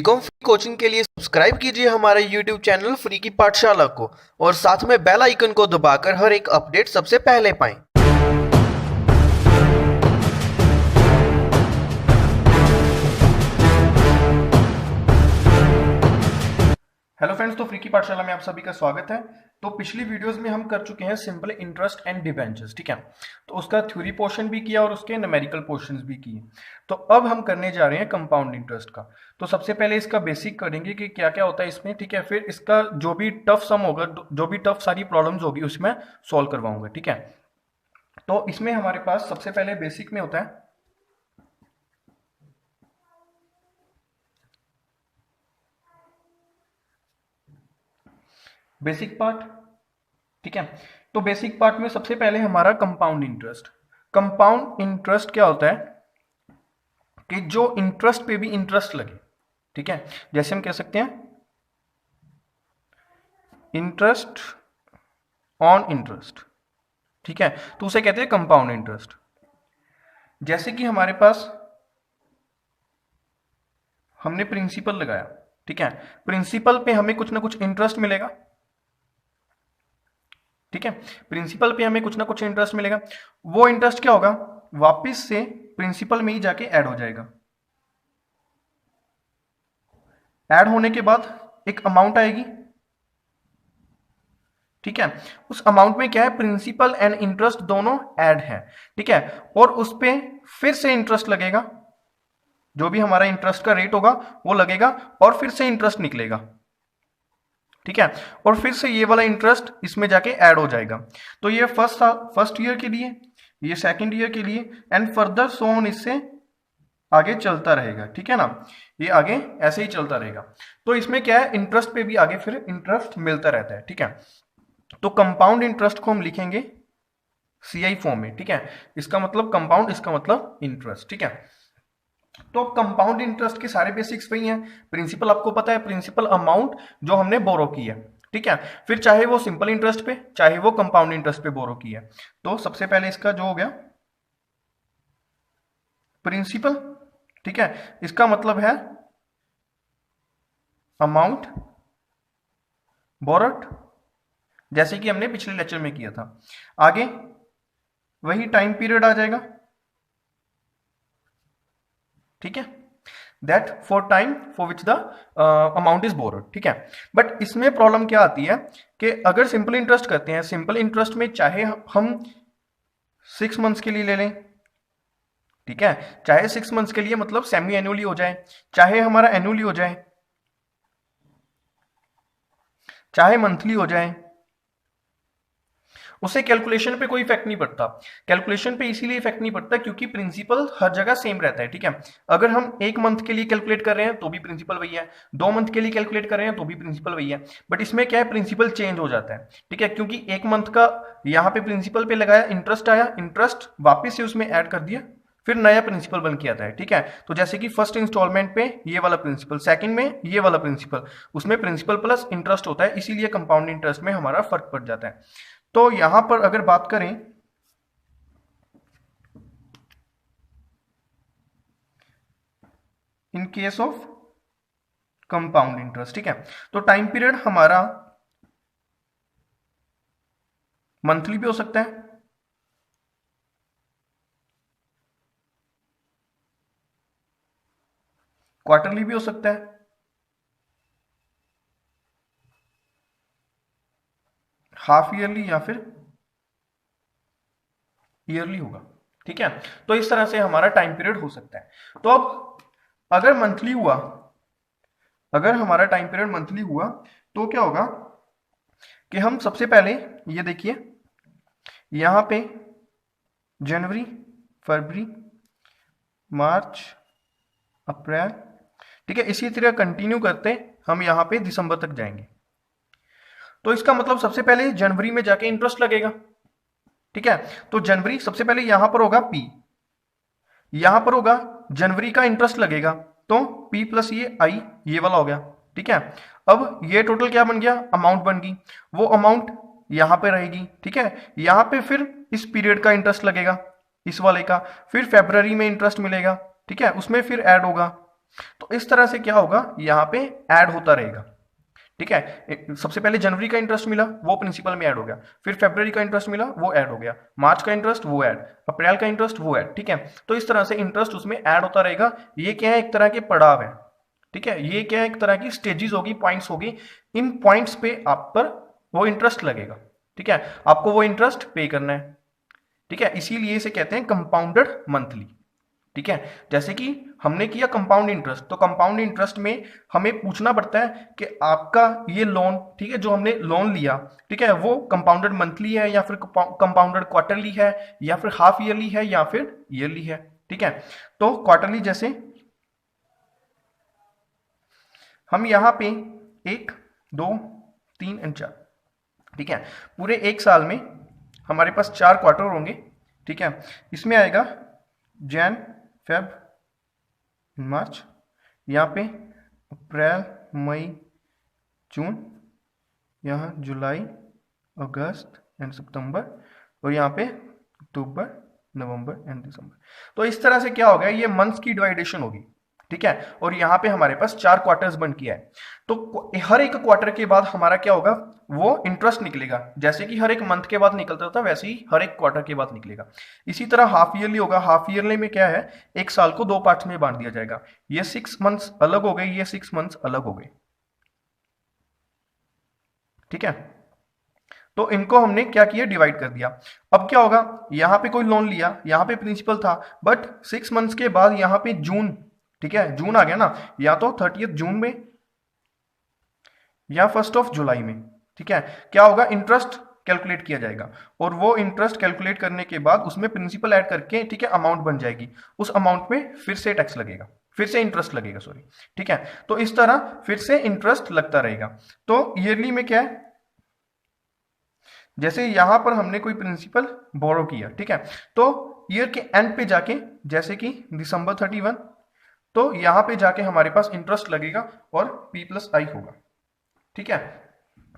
BCom free coaching के लिए subscribe कीजिए हमारे YouTube चैनल फ्री की पाठशाला को और साथ में बेल आइकन को दबाकर हर एक अपडेट सबसे पहले पाएं। हेलो फ्रेंड्स, तो फ्री की पाठशाला में आप सभी का स्वागत है। तो पिछली वीडियोस में हम कर चुके हैं सिंपल इंटरेस्ट एंड डिबेंचर्स, ठीक है। तो उसका थ्योरी पोर्शन भी किया और उसके न्यूमेरिकल पोर्शंस भी किए। तो अब हम करने जा रहे हैं कंपाउंड इंटरेस्ट का। तो सबसे पहले इसका बेसिक करेंगे कि क्या क्या होता है इसमें, ठीक है। फिर इसका जो भी टफ सम होगा, जो भी टफ सारी प्रॉब्लम्स होगी उसमें सॉल्व करवाऊंगा, ठीक है। तो इसमें हमारे पास सबसे पहले बेसिक में होता है बेसिक पार्ट, ठीक है। तो बेसिक पार्ट में सबसे पहले हमारा कंपाउंड इंटरेस्ट। कंपाउंड इंटरेस्ट क्या होता है कि जो इंटरेस्ट पे भी इंटरेस्ट लगे, ठीक है। जैसे हम कह सकते हैं इंटरेस्ट ऑन इंटरेस्ट, ठीक है। तो उसे कहते हैं कंपाउंड इंटरेस्ट। जैसे कि हमारे पास हमने प्रिंसिपल लगाया, ठीक है। प्रिंसिपल पे हमें कुछ ना कुछ इंटरेस्ट मिलेगा, ठीक है। प्रिंसिपल पे हमें कुछ ना कुछ इंटरेस्ट मिलेगा। वो इंटरेस्ट क्या होगा, वापस से प्रिंसिपल में ही जाके ऐड हो जाएगा। ऐड होने के बाद एक अमाउंट आएगी, ठीक है। उस अमाउंट में क्या है, प्रिंसिपल एंड इंटरेस्ट दोनों ऐड है, ठीक है। और उस पे फिर से इंटरेस्ट लगेगा, जो भी हमारा इंटरेस्ट का रेट होगा वो लगेगा और फिर से इंटरेस्ट निकलेगा, ठीक है। और फिर से ये वाला इंटरेस्ट इसमें जाके ऐड हो जाएगा। तो ये फर्स्ट ईयर के लिए, ये सेकंड ईयर के लिए एंड फर्दर सो ऑन, इससे आगे चलता रहेगा, ठीक है ना। ये आगे ऐसे ही चलता रहेगा। तो इसमें क्या है, इंटरेस्ट पे भी आगे फिर इंटरेस्ट मिलता रहता है, ठीक है। तो कंपाउंड इंटरेस्ट को हम लिखेंगे CI फॉर्म में, ठीक है। इसका मतलब कंपाउंड, इसका मतलब इंटरेस्ट, ठीक है। तो कंपाउंड इंटरेस्ट के सारे बेसिक्स वही हैं। प्रिंसिपल आपको पता है, प्रिंसिपल अमाउंट जो हमने बोरो की है, ठीक है। फिर चाहे वो सिंपल इंटरेस्ट पे, चाहे वो कंपाउंड इंटरेस्ट पे बोरो की है। तो सबसे पहले इसका जो हो गया प्रिंसिपल, ठीक है। इसका मतलब है अमाउंट बोरोड, जैसे कि हमने पिछले लेक्चर में किया था। आगे वही टाइम पीरियड आ जाएगा, ठीक है। That for time for which the amount is borrowed, ठीक है। बट इसमें प्रॉब्लम क्या आती है कि अगर सिंपल इंटरेस्ट करते हैं, सिंपल इंटरेस्ट में चाहे हम 6 मंथ्स के लिए ले लें, ठीक है। चाहे 6 मंथ्स के लिए मतलब सेमी एनुअली हो जाए, चाहे हमारा एनुअली हो जाए, चाहे मंथली हो जाए, उससे कैलकुलेशन पे कोई इफेक्ट नहीं पड़ता। कैलकुलेशन पे इसीलिए इफेक्ट नहीं पड़ता क्योंकि प्रिंसिपल हर जगह सेम रहता है, ठीक है। अगर हम 1 मंथ के लिए कैलकुलेट कर रहे हैं तो भी प्रिंसिपल वही है, 2 मंथ के लिए कैलकुलेट कर रहे हैं तो भी प्रिंसिपल वही है। बट इसमें क्या है, प्रिंसिपल चेंज हो जाता है, ठीक है। क्योंकि 1 मंथ का यहाँ पे प्रिंसिपल पे लगाया, इंटरेस्ट आया, इंटरेस्ट वापिस से उसमें ऐड कर दिया, फिर नया प्रिंसिपल बन के आता है, ठीक है। तो जैसे कि फर्स्ट इंस्टॉलमेंट पे ये वाला प्रिंसिपल, सेकंड में ये वाला प्रिंसिपल, उसमें प्रिंसिपल प्लस इंटरेस्ट होता है, इसीलिए कंपाउंड इंटरेस्ट में हमारा फर्क पड़ जाता है। तो यहां पर अगर बात करें in case of compound interest, ठीक है। तो टाइम पीरियड हमारा मंथली भी हो सकता है, क्वार्टरली भी हो सकता है, हाफ ईयरली या फिर ईयरली होगा, ठीक है। तो इस तरह से हमारा टाइम पीरियड हो सकता है। तो अब अगर मंथली हुआ, अगर हमारा टाइम पीरियड मंथली हुआ तो क्या होगा कि हम सबसे पहले ये देखिए यहां पे जनवरी, फरवरी, मार्च, अप्रैल, ठीक है। इसी तरह कंटिन्यू करते हम यहां पे दिसंबर तक जाएंगे। तो इसका मतलब सबसे पहले जनवरी में जाके इंटरेस्ट लगेगा, ठीक है। तो जनवरी सबसे पहले यहां पर होगा P, यहां पर होगा जनवरी का इंटरेस्ट लगेगा, तो P प्लस ये I, ये वाला हो गया, ठीक है। अब ये टोटल क्या बन गया, अमाउंट बन गई। वो अमाउंट यहां पे रहेगी, ठीक है। यहां पे फिर इस पीरियड का इंटरेस्ट लगेगा, इस वाले का, फिर फेब्रुवरी में इंटरेस्ट मिलेगा, ठीक है। उसमें फिर ऐड होगा, तो इस तरह से क्या होगा, यहाँ पे ऐड होता रहेगा। ठीक है, सबसे पहले जनवरी का इंटरेस्ट मिला, वो प्रिंसिपल में ऐड हो गया, फिर फरवरी का इंटरेस्ट मिला, वो ऐड हो गया, मार्च का इंटरेस्ट वो ऐड, अप्रैल का इंटरेस्ट वो ऐड। ठीक है, तो इस तरह से इंटरेस्ट उसमें ऐड होता रहेगा। ये क्या है, एक तरह के पड़ाव है। ठीक है, ये क्या है, एक तरह की स्टेजेस होगी, पॉइंट्स होगी। इन पॉइंट्स पे आप पर वो इंटरेस्ट लगेगा। ठीक है, आपको वो इंटरेस्ट पे करना है। ठीक है, इसीलिए इसे कहते हैं कंपाउंडेड मंथली। ठीक है, जैसे कि हमने किया कंपाउंड इंटरेस्ट, तो कंपाउंड इंटरेस्ट में हमें पूछना पड़ता है कि आपका ये लोन, ठीक है, जो हमने लोन लिया, ठीक है, वो कंपाउंडेड मंथली है या फिर कंपाउंडेड क्वार्टरली है या फिर हाफ ईयरली है या फिर ईयरली है। ठीक है, तो क्वार्टरली जैसे हम यहां पे 1, 2, 3 और 4, ठीक है, पूरे एक साल में हमारे पास 4 क्वार्टर होंगे। ठीक है, इसमें आएगा जैन, फेब, मार्च, यहाँ पे अप्रैल, मई, जून, यहाँ जुलाई, अगस्त एंड सितंबर, और यहाँ पे अक्टूबर, नवंबर एंड दिसंबर। तो इस तरह से क्या होगा, ये मंथ्स की डिवाइडेशन होगी। ठीक है, और यहाँ पे हमारे पास 4 क्वार्टर्स बन किया है। तो हर एक क्वार्टर के बाद हमारा क्या होगा, वो इंटरेस्ट निकलेगा। जैसे कि हर एक मंथ के बाद निकलता था, वैसे ही हर एक क्वार्टर के बाद निकलेगा। इसी तरह हाफ ईयरली होगा। हाफ ईयरली में क्या है, एक साल को 2 पार्ट्स में बांट दिया जाएगा। ये 6 मंथ्स अलग हो गए, ये 6 मंथ्स अलग हो गए। ठीक है, तो इनको हमने क्या किया, डिवाइड कर दिया। अब क्या होगा, यहां पे कोई लोन लिया, यहां पे प्रिंसिपल था, बट 6 मंथ्स के बाद यहां पे जून, ठीक है, जून आ गया ना, या तो 30 जून में या 1 जुलाई में। ठीक है, क्या होगा, इंटरेस्ट कैलकुलेट किया जाएगा, और वो इंटरेस्ट कैलकुलेट करने के बाद उसमें प्रिंसिपल ऐड करके, ठीक है, अमाउंट बन जाएगी। उस अमाउंट में फिर से टैक्स लगेगा, फिर से इंटरेस्ट लगेगा, सॉरी। ठीक है, तो इस तरह फिर से इंटरेस्ट लगता रहेगा। तो ईयरली में क्या है, जैसे यहां पर हमने कोई प्रिंसिपल बोरो किया, ठीक है, तो ईयर के एंड पे जाके, जैसे कि दिसंबर 31, तो यहां पे जाके हमारे पास इंटरेस्ट लगेगा और P+I होगा। ठीक है,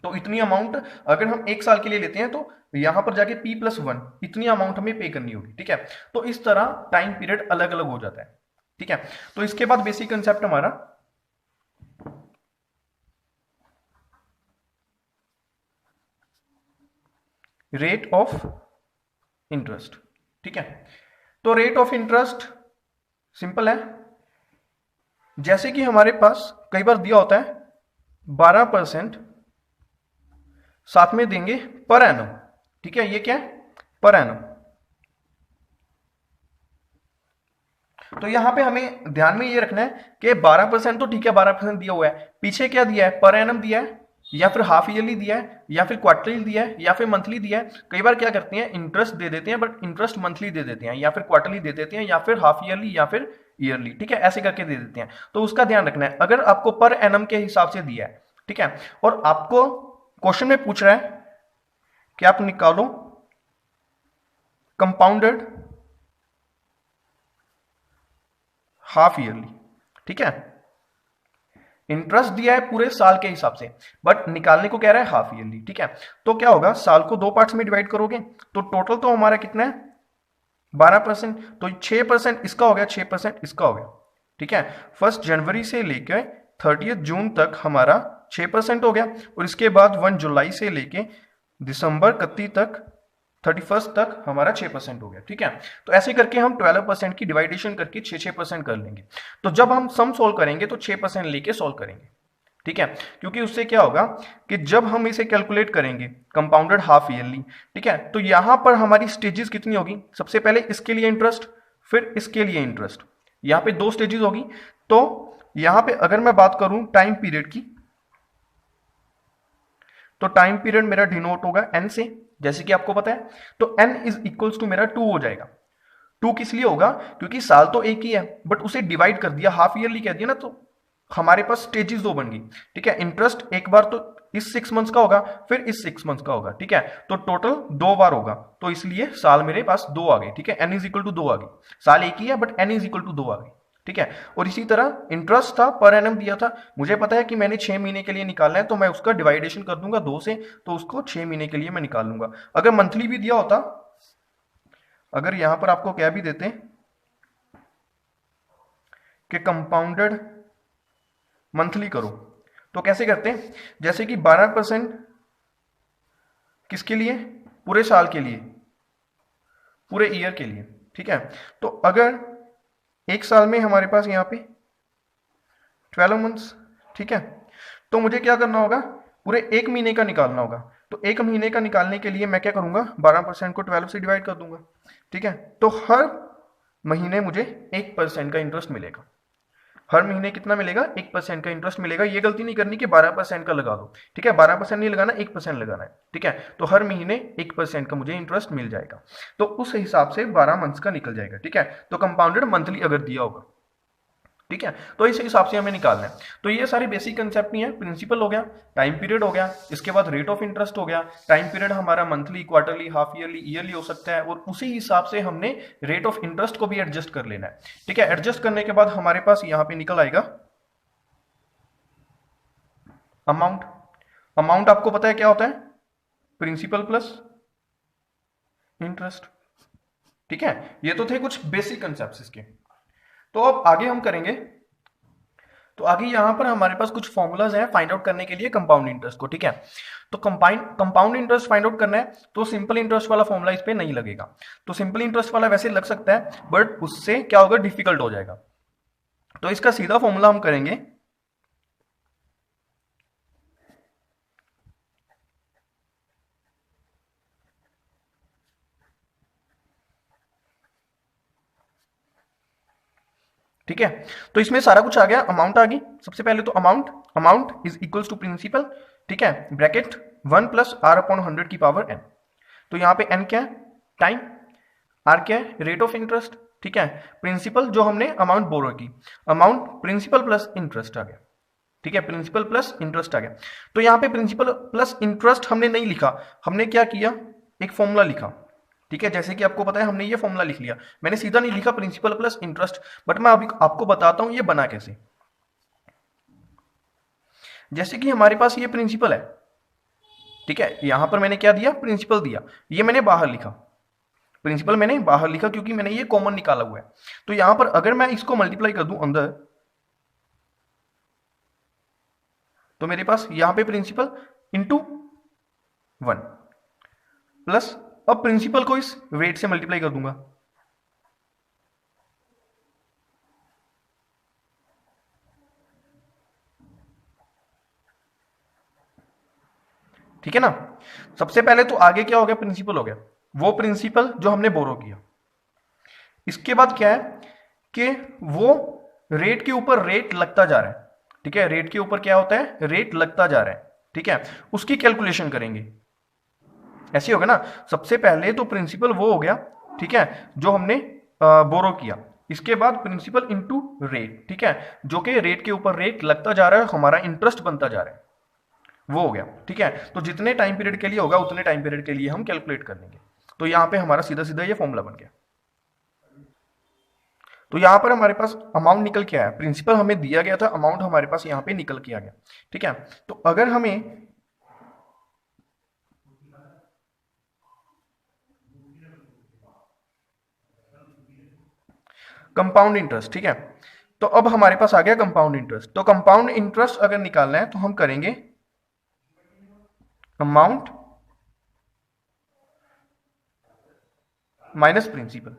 तो इतनी अमाउंट अगर हम एक साल के लिए लेते हैं तो यहां पर जाके P+1 इतनी अमाउंट हमें पे करनी होगी। ठीक है, तो इस तरह टाइम पीरियड अलग अलग हो जाता है। ठीक है, तो इसके बाद बेसिक कंसेप्ट हमारा रेट ऑफ इंटरेस्ट। ठीक है, तो रेट ऑफ इंटरेस्ट सिंपल है। जैसे कि हमारे पास कई बार दिया होता है 12%, साथ में देंगे पर एनम। ठीक है, ये क्या है, पर एनम। तो यहां पे हमें ध्यान में ये रखना है कि 12% तो ठीक है, 12% दिया हुआ है, पीछे क्या दिया है, पर एनम दिया है, या फिर हाफ ईयरली दिया है, या फिर क्वार्टरली दिया है, या फिर मंथली दिया है। कई बार क्या करते हैं, इंटरेस्ट दे देते हैं, बट इंटरेस्ट मंथली दे देते हैं, या फिर क्वार्टरली दे देते हैं, या फिर हाफ ईयरली, या फिर ईयरली। ठीक है, ऐसे करके दे देते हैं। तो उसका ध्यान रखना है। अगर आपको पर एनम के हिसाब से दिया है, ठीक है, और आपको क्वेश्चन में पूछ रहा है कि आप निकालो कंपाउंडेड हाफ ईयरली। ठीक है, इंटरेस्ट दिया है पूरे साल के हिसाब से, बट निकालने को कह रहा है हाफ ईयरली। ठीक है, तो क्या होगा, साल को 2 पार्ट्स में डिवाइड करोगे तो टोटल तो हमारा कितना है, 12%। तो 6% इसका हो गया, 6% इसका हो गया। ठीक है, 1 जनवरी से लेकर 30 जून तक हमारा 6% हो गया, और इसके बाद 1 जुलाई से लेके दिसंबर 31 तक, 31 तक हमारा 6% हो गया। ठीक है, तो ऐसे करके हम 12% की डिवाइडेशन करके 6% कर लेंगे। तो जब हम सम सोल्व करेंगे तो 6% लेके सोल्व करेंगे। ठीक है, क्योंकि उससे क्या होगा कि जब हम इसे कैलकुलेट करेंगे कंपाउंडेड हाफ ईयरली, ठीक है, तो यहां पर हमारी स्टेजेस कितनी होगी, सबसे पहले इसके लिए इंटरेस्ट, फिर इसके लिए इंटरेस्ट, यहां पे 2 स्टेजेस होगी। तो यहां पे अगर मैं बात करूं टाइम पीरियड की, तो टाइम पीरियड मेरा डिनोट होगा n से, जैसे कि आपको पता है। तो n इज इक्वल्स टू मेरा 2 हो जाएगा। 2 किस लिए होगा, क्योंकि साल तो एक ही है, बट उसे डिवाइड कर दिया, हाफ ईयरली कह दिया ना, तो हमारे पास स्टेजेस 2 बन गई। ठीक है, इंटरेस्ट एक बार तो इस 6 मंथ्स का होगा, फिर इस 6 मंथ्स का होगा। ठीक है, तो टोटल 2 बार होगा, तो इसलिए साल मेरे पास 2 आ गए। ठीक है, n इज इक्वल टू 2 आ गई। साल एक ही है, but n is equal to 2 आ गई। ठीक है, और इसी तरह इंटरेस्ट था, पर एनम दिया था, मुझे पता है कि मैंने 6 महीने के लिए निकालना है, तो मैं उसका डिवाइडेशन कर दूंगा 2 से, तो उसको 6 महीने के लिए मैं निकाल लूंगा। अगर मंथली भी दिया होता, अगर यहां पर आपको क्या भी देते, कि कंपाउंडेड मंथली करो। तो कैसे करते हैं, जैसे कि 12% किसके लिए, पूरे साल के लिए, पूरे ईयर के लिए, ठीक है। तो अगर एक साल में हमारे पास यहाँ पे 12 मंथ्स, ठीक है, तो मुझे क्या करना होगा, पूरे एक महीने का निकालना होगा। तो एक महीने का निकालने के लिए मैं क्या करूंगा, 12% को 12 से डिवाइड कर दूंगा, ठीक है। तो हर महीने मुझे 1% का इंटरेस्ट मिलेगा। हर महीने कितना मिलेगा, 1% का इंटरेस्ट मिलेगा। ये गलती नहीं करनी कि 12% का लगा दो, ठीक है, 12% नहीं लगाना, 1% लगाना है, ठीक है। तो हर महीने 1% का मुझे इंटरेस्ट मिल जाएगा। तो उस हिसाब से 12 मंथ्स का निकल जाएगा, ठीक है। तो कंपाउंडेड मंथली अगर दिया होगा, ठीक है, तो इस हिसाब से हमें निकालना है। तो ये सारे बेसिक कंसेप्ट नहीं है, प्रिंसिपल हो गया, टाइम पीरियड हो गया, इसके बाद रेट ऑफ इंटरेस्ट हो गया। टाइम पीरियड हमारा monthly, quarterly, half yearly, yearly हो सकता है, और उसी हिसाब से हमने रेट ऑफ इंटरेस्ट को भी एडजस्ट कर लेना है, ठीक है। एडजस्ट करने के बाद हमारे पास यहां पे निकल आएगा अमाउंट। अमाउंट आपको पता है क्या होता है, प्रिंसिपल प्लस इंटरेस्ट, ठीक है। ये तो थे कुछ बेसिक कंसेप्ट इसके। तो अब आगे हम करेंगे, तो आगे यहां पर हमारे पास कुछ फॉर्मूलाज हैं फाइंड आउट करने के लिए कंपाउंड इंटरेस्ट को, ठीक है। तो कंपाउंड इंटरेस्ट फाइंड आउट करना है, तो सिंपल इंटरेस्ट वाला फॉर्मूला इस पे नहीं लगेगा। तो सिंपल इंटरेस्ट वाला वैसे लग सकता है, बट उससे क्या होगा, डिफिकल्ट हो जाएगा। तो इसका सीधा फॉर्मूला हम करेंगे, ठीक है। तो इसमें सारा कुछ आ गया, अमाउंट आ गई। सबसे पहले तो amount is equals to principal, ठीक है, ब्रैकेट 1 प्लस आर अपॉन 100 की पावर n। तो यहां पे n क्या है, टाइम, आर क्या है, रेट ऑफ इंटरेस्ट, ठीक है, प्रिंसिपल जो हमने अमाउंट बोरो की, अमाउंट प्रिंसिपल प्लस इंटरेस्ट आ गया, ठीक है, प्रिंसिपल प्लस इंटरेस्ट आ गया। तो यहां पे प्रिंसिपल प्लस इंटरेस्ट हमने नहीं लिखा, हमने क्या किया, एक फॉर्मूला लिखा, ठीक है। जैसे कि आपको पता है हमने ये फॉर्मूला लिख लिया, मैंने सीधा नहीं लिखा प्रिंसिपल प्लस इंटरेस्ट, बट मैं अभी आपको बताता हूं ये बना कैसे। जैसे कि हमारे पास ये प्रिंसिपल है, ठीक है, यहां पर मैंने क्या दिया, प्रिंसिपल दिया, ये मैंने बाहर लिखा, प्रिंसिपल मैंने बाहर लिखा क्योंकि मैंने ये कॉमन निकाला हुआ है। तो यहां पर अगर मैं इसको मल्टीप्लाई कर दूं अंदर, तो मेरे पास यहां पे प्रिंसिपल इंटू 1 प्लस, अब प्रिंसिपल को इस रेट से मल्टीप्लाई कर दूंगा, ठीक है ना। सबसे पहले तो आगे क्या हो गया, प्रिंसिपल हो गया, वो प्रिंसिपल जो हमने बोरो किया। इसके बाद क्या है कि वो रेट के ऊपर रेट लगता जा रहा है, ठीक है, रेट के ऊपर क्या होता है, रेट लगता जा रहा है, ठीक है, उसकी कैलकुलेशन करेंगे। ऐसे होगा ना, सबसे पहले तो प्रिंसिपल वो हो गया, ठीक है, जो हमने बोरो किया। इसके बाद प्रिंसिपल इंटू रेट, ठीक है, जो कि रेट के ऊपर रेट लगता जा रहा है, हमारा इंटरेस्ट बनता जा रहा है, वो हो गया, ठीक है। तो जितने टाइम पीरियड के लिए होगा उतने टाइम पीरियड के लिए हम कैलकुलेट कर लेंगे। तो यहां पे हमारा सीधा सीधा ये फॉर्मूला बन गया। तो यहां पर हमारे पास अमाउंट निकल के आया, प्रिंसिपल हमें दिया गया था, अमाउंट हमारे पास यहां पे निकल के आ गया, ठीक है। तो अगर हमें कंपाउंड इंटरेस्ट, ठीक है, तो अब हमारे पास आ गया कंपाउंड इंटरेस्ट। तो कंपाउंड इंटरेस्ट अगर निकालना है तो हम करेंगे अमाउंट माइनस प्रिंसिपल,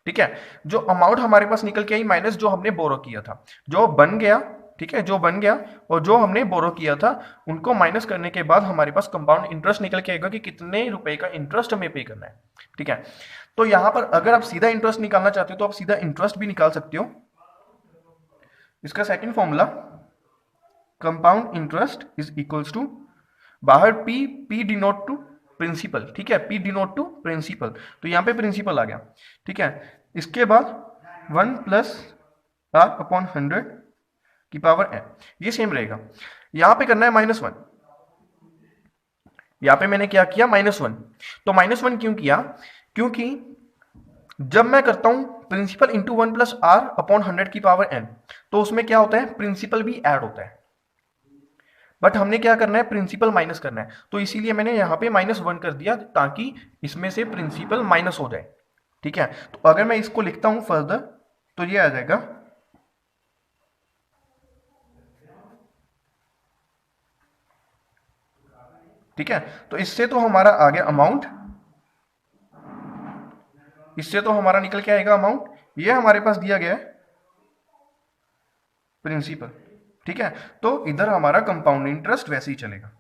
ठीक है। जो अमाउंट हमारे पास निकल के आई माइनस जो हमने बोरो किया था, जो बन गया, ठीक है, जो बन गया और जो हमने बोरो किया था उनको माइनस करने के बाद हमारे पास कंपाउंड इंटरेस्ट निकल के आएगा कि कितने रुपए का इंटरेस्ट हमें पे करना है, ठीक है। तो यहां पर अगर आप सीधा इंटरेस्ट निकालना चाहते हो तो आप सीधा इंटरेस्ट भी निकाल सकते हो। इसका second formula, compound interest is equals to, बाहर पी डिनोट टू प्रिंसिपल, ठीक है, पी डिनोट टू प्रिंसिपल, तो यहां पे प्रिंसिपल आ गया, ठीक है। इसके बाद 1 प्लस आर अपॉन 100 की पावर n, ये सेम रहेगा। यहां पे करना है -1, यहां पे मैंने क्या किया, -1। तो -1 क्यों किया, क्योंकि जब मैं करता हूं principal into 1 plus R upon 100 की पावर n, तो उसमें क्या होता है, प्रिंसिपल भी ऐड होता है, बट हमने क्या करना है, प्रिंसिपल माइनस करना है। तो इसीलिए मैंने यहां पे -1 कर दिया ताकि इसमें से प्रिंसिपल माइनस हो जाए, ठीक है। तो अगर मैं इसको लिखता हूं फर्दर तो ये आ जाएगा ठीक है, तो इससे तो हमारा आ गया अमाउंट, इससे तो हमारा निकल के आएगा अमाउंट, ये हमारे पास दिया गया है प्रिंसिपल। ठीक है, तो इधर हमारा कंपाउंड इंटरेस्ट वैसे ही चलेगा।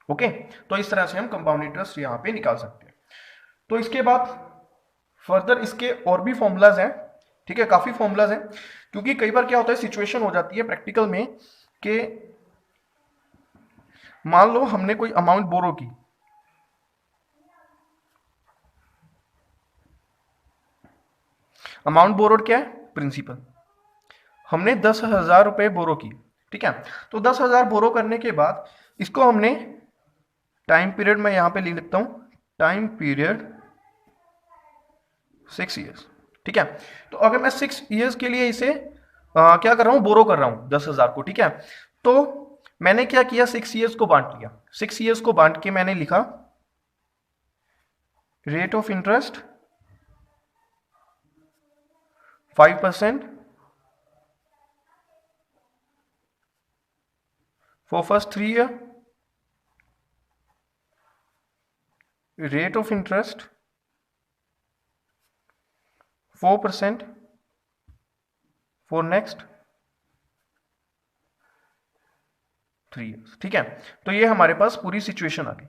ओके, तो इस तरह से हम कंपाउंड इंटरेस्ट यहां पे निकाल सकते हैं। तो इसके बाद फर्दर इसके और भी फॉर्मूलाज हैं। ठीक है, काफी फॉर्मूलाज हैं, क्योंकि कई बार क्या होता है, सिचुएशन हो जाती है प्रैक्टिकल में कि मान लो हमने कोई अमाउंट बोरो की, अमाउंट बोरोड क्या है, प्रिंसिपल। हमने 10,000 रुपए बोरो की। ठीक है, तो 10,000 बोरो करने के बाद इसको हमने टाइम पीरियड में यहां पे लिख लेता हूं, टाइम पीरियड 6 ईयर्स। ठीक है, तो अगर मैं 6 ईयर्स के लिए इसे क्या कर रहा हूं, बोरो कर रहा हूं 10,000 को। ठीक है, तो मैंने क्या किया, 6 ईयर्स को बांट लिया। 6 ईयर्स को बांट के मैंने लिखा rate of interest 5% for first 3 year, rate of interest 4% for next 3 years। ठीक है, तो ये हमारे पास पूरी सिचुएशन आ गई।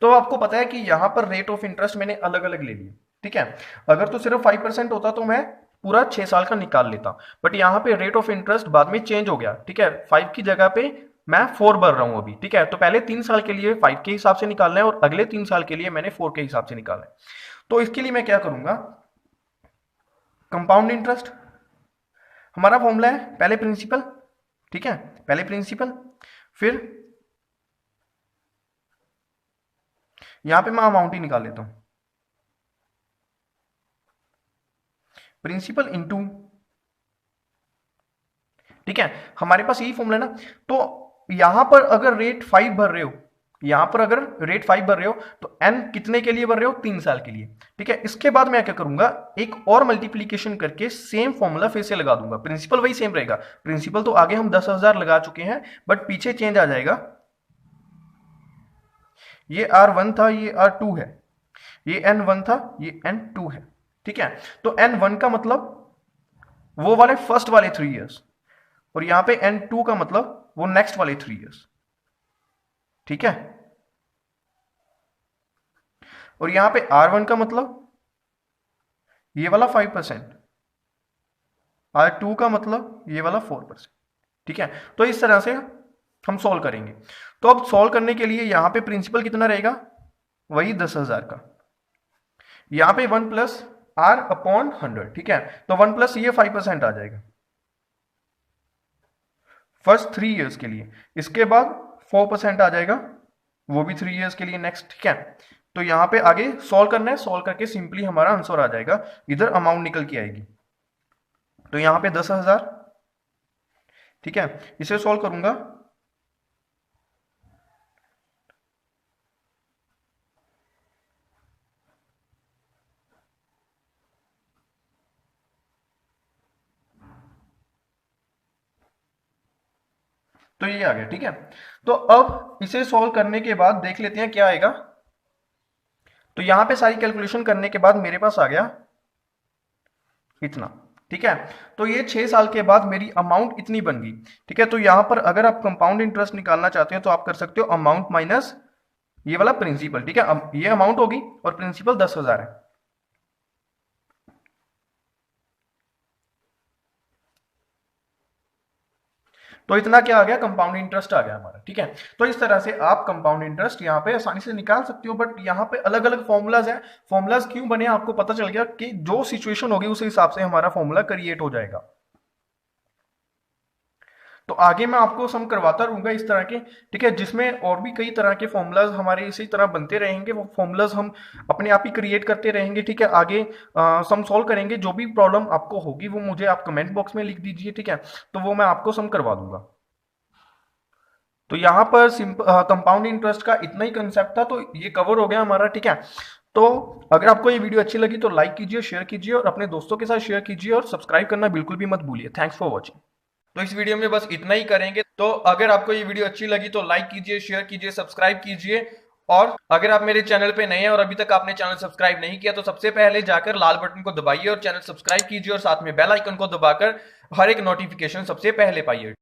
तो आपको पता है कि यहां पर रेट ऑफ इंटरेस्ट मैंने अलग अलग ले लिए। ठीक है, अगर तो सिर्फ 5% होता तो मैं पूरा 6 साल का निकाल लेता, बट यहां पे रेट ऑफ इंटरेस्ट बाद में चेंज हो गया। ठीक है, 5 की जगह पे मैं 4 भर रहा हूं अभी। ठीक है, तो पहले 3 साल के लिए 5 के हिसाब से निकालना है और अगले 3 साल के लिए मैंने 4 के हिसाब से निकालना है। तो इसके लिए मैं क्या करूंगा, कंपाउंड इंटरेस्ट हमारा फॉर्मूला है पहले प्रिंसिपल। ठीक है, पहले प्रिंसिपल, फिर यहां पे मैं अमाउंट ही निकाल लेता हूं, प्रिंसिपल इनटू। ठीक है, हमारे पास यही फॉर्मूला है ना। तो यहां पर अगर रेट 5 भर रहे हो, यहां पर अगर रेट 5 भर रहे हो तो एन कितने के लिए भर रहे हो, 3 साल के लिए। ठीक है, इसके बाद मैं क्या करूंगा, एक और मल्टीप्लीकेशन करके सेम फॉर्मूला फिर से लगा दूंगा। प्रिंसिपल वही सेम रहेगा, प्रिंसिपल तो आगे हम 10,000 लगा चुके हैं, बट पीछे चेंज आ जाएगा। ये R1 था, ये R2 है, ये N1 था, ये N2 है। ठीक है, तो N1 का मतलब वो वाले फर्स्ट वाले 3 इयर्स, और यहां पे N2 का मतलब वो नेक्स्ट वाले 3 इयर्स। ठीक है, और यहां पे R1 का मतलब ये वाला 5%, R2 का मतलब ये वाला 4%। ठीक है, तो इस तरह से हम सॉल्व करेंगे। तो अब सॉल्व करने के लिए यहां पे प्रिंसिपल कितना रहेगा, वही 10,000 का, यहां पे 1 प्लस R अपॉन 100। ठीक है, तो 1 प्लस ये 5% आ जाएगा फर्स्ट 3 इयर्स के लिए, इसके बाद 4% आ जाएगा वो भी 3 इयर्स के लिए नेक्स्ट। ठीक है, तो यहां पे आगे सॉल्व करना है, सॉल्व करके सिंपली हमारा आंसर आ जाएगा, इधर अमाउंट निकल के आएगी। तो यहां पे 10,000। ठीक है, इसे सॉल्व करूंगा, तो ये आ गया। ठीक है, तो अब इसे सॉल्व करने के बाद देख लेते हैं क्या आएगा। तो यहां पे सारी कैलकुलेशन करने के बाद मेरे पास आ गया इतना। ठीक है, तो ये 6 साल के बाद मेरी अमाउंट इतनी बन गई। ठीक है, तो यहां पर अगर आप कंपाउंड इंटरेस्ट निकालना चाहते हो तो आप कर सकते हो अमाउंट माइनस ये वाला प्रिंसिपल। ठीक है, अब ये अमाउंट होगी और प्रिंसिपल 10,000 है। तो इतना क्या आ गया, कंपाउंड इंटरेस्ट आ गया हमारा। ठीक है, तो इस तरह से आप कंपाउंड इंटरेस्ट यहाँ पे आसानी से निकाल सकते हो, बट यहाँ पे अलग अलग फॉर्मूलाज हैं। फॉर्मूलाज क्यों बने आपको पता चल गया कि जो सिचुएशन होगी उस हिसाब से हमारा फॉर्मूला क्रिएट हो जाएगा। तो आगे मैं आपको सम करवाता रहूंगा इस तरह के। ठीक है, जिसमें और भी कई तरह के फॉर्मूलाज हमारे इसी तरह बनते रहेंगे, वो फॉर्मूलाज हम अपने आप ही क्रिएट करते रहेंगे। ठीक है, आगे सम सॉल्व करेंगे। जो भी प्रॉब्लम आपको होगी वो मुझे आप कमेंट बॉक्स में लिख दीजिए। ठीक है, तो वो मैं आपको सम करवा दूंगा। तो यहाँ पर कंपाउंड इंटरेस्ट का इतना ही कंसेप्ट था, तो ये कवर हो गया हमारा। ठीक है, तो अगर आपको ये वीडियो अच्छी लगी तो लाइक कीजिए, शेयर कीजिए और अपने दोस्तों के साथ शेयर कीजिए, और सब्सक्राइब करना बिल्कुल भी मत भूलिए। Thanks for watching. तो इस वीडियो में बस इतना ही करेंगे। तो अगर आपको ये वीडियो अच्छी लगी तो लाइक कीजिए, शेयर कीजिए, सब्सक्राइब कीजिए। और अगर आप मेरे चैनल पे नए हैं और अभी तक आपने चैनल सब्सक्राइब नहीं किया तो सबसे पहले जाकर लाल बटन को दबाइए और चैनल सब्सक्राइब कीजिए और साथ में बेल आइकन को दबाकर हर एक नोटिफिकेशन सबसे पहले पाइए।